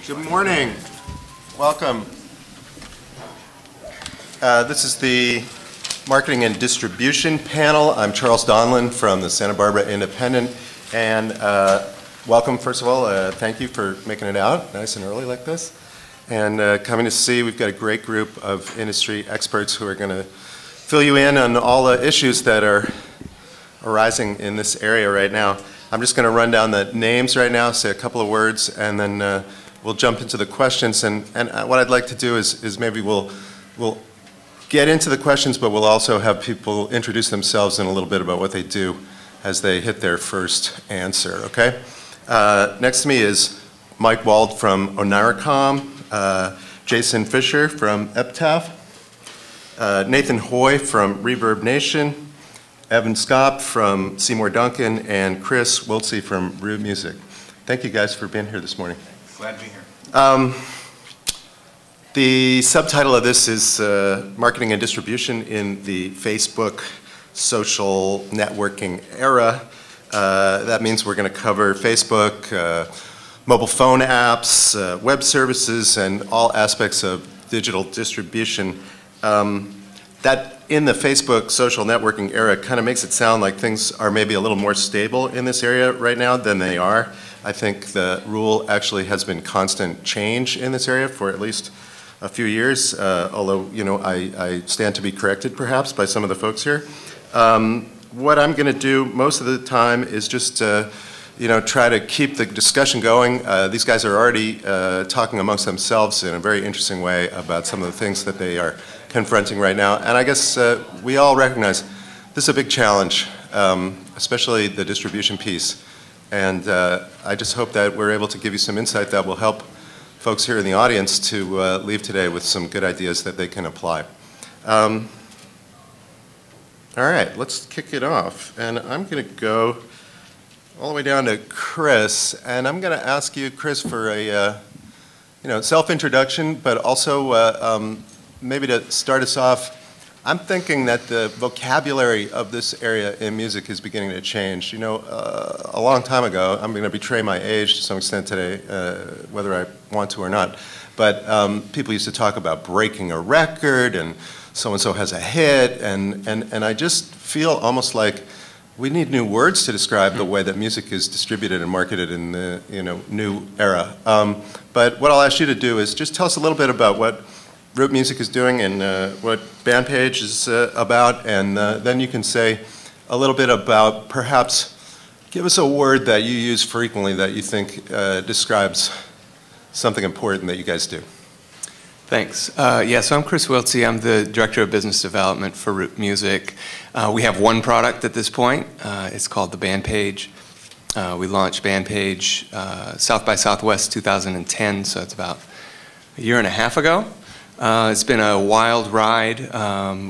Good morning. Welcome. This is the Marketing and Distribution panel. I'm Charles Donlin from the Santa Barbara Independent. And welcome, first of all. Thank you for making it out nice and early like this. And coming to see, we've got a great group of industry experts who are going to fill you in on all the issues that are arising in this area right now. I'm just going to run down the names right now, say a couple of words, and then we'll jump into the questions. And what I'd like to do is maybe we'll get into the questions, but we'll also have people introduce themselves and a little bit about what they do as they hit their first answer, okay? Next to me is Mike Wald from Oniricom, Jason Fisher from Epitaph, Nathan Hoy from Reverb Nation, Evan Scott from Seymour Duncan, and Chris Wiltsey from Root Music. Thank you guys for being here this morning. Glad to be here. The subtitle of this is Marketing and Distribution in the Facebook Social Networking Era. That means we're going to cover Facebook, mobile phone apps, web services, and all aspects of digital distribution. That in the Facebook social networking era kind of makes it sound like things are maybe a little more stable in this area right now than they are. I think the rule actually has been constant change in this area for at least a few years, although, you know, I stand to be corrected perhaps by some of the folks here. What I'm going to do most of the time is just you know, try to keep the discussion going. These guys are already talking amongst themselves in a very interesting way about some of the things that they are confronting right now. And I guess we all recognize this is a big challenge, especially the distribution piece. And I just hope that we're able to give you some insight that will help folks here in the audience to leave today with some good ideas that they can apply. All right, let's kick it off. And I'm going to go all the way down to Chris, and I'm going to ask you, Chris, for a you know, self-introduction, but also maybe to start us off. I'm thinking that the vocabulary of this area in music is beginning to change. You know, a long time ago, I'm going to betray my age to some extent today, whether I want to or not, but people used to talk about breaking a record and so-and-so has a hit, and I just feel almost like we need new words to describe the way that music is distributed and marketed in the, you know, new era. But what I'll ask you to do is just tell us a little bit about what Root Music is doing and what Bandpage is about, and then you can say a little bit about, perhaps give us a word that you use frequently that you think describes something important that you guys do. Thanks. Yeah, so I'm Chris Wiltsey. I'm the Director of Business Development for Root Music. We have one product at this point. It's called the Bandpage. We launched Bandpage South by Southwest 2010, so it's about a year and a half ago. It's been a wild ride.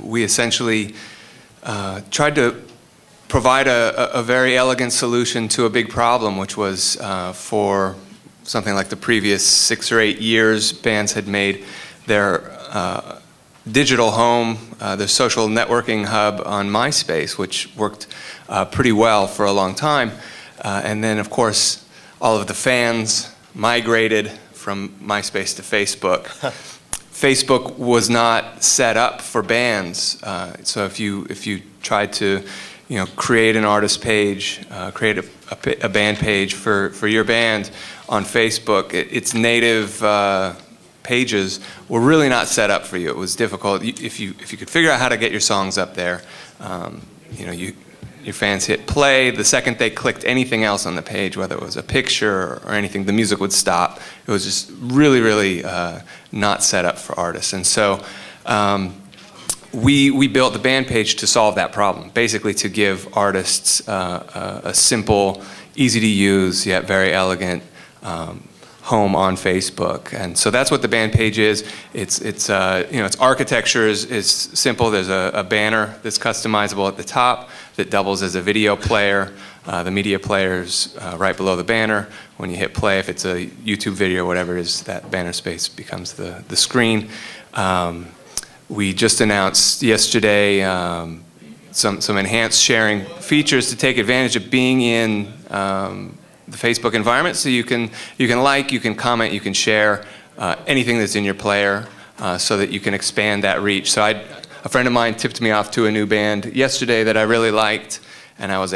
We essentially tried to provide a very elegant solution to a big problem, which was for something like the previous 6 or 8 years, bands had made their digital home, their social networking hub on MySpace, which worked pretty well for a long time. And then, of course, all of the fans migrated from MySpace to Facebook. Facebook was not set up for bands, so if you tried to, you know, create an artist page, create a band page for your band on Facebook, its native pages were really not set up for you. It was difficult. If you could figure out how to get your songs up there, you know, your fans hit play. The second they clicked anything else on the page, whether it was a picture or anything, the music would stop. It was just really, really not set up for artists. And so we built the Bandpage to solve that problem, basically to give artists a simple, easy to use, yet very elegant home on Facebook. And so that's what the Bandpage is. It's you know, its architecture is simple. There's a banner that's customizable at the top that doubles as a video player. The media player's right below the banner. When you hit play, if it's a YouTube video or whatever it is, that banner space becomes the screen. We just announced yesterday some enhanced sharing features to take advantage of being in the Facebook environment, so you can like, you can comment, you can share anything that's in your player, so that you can expand that reach. So a friend of mine tipped me off to a new band yesterday that I really liked, and I was able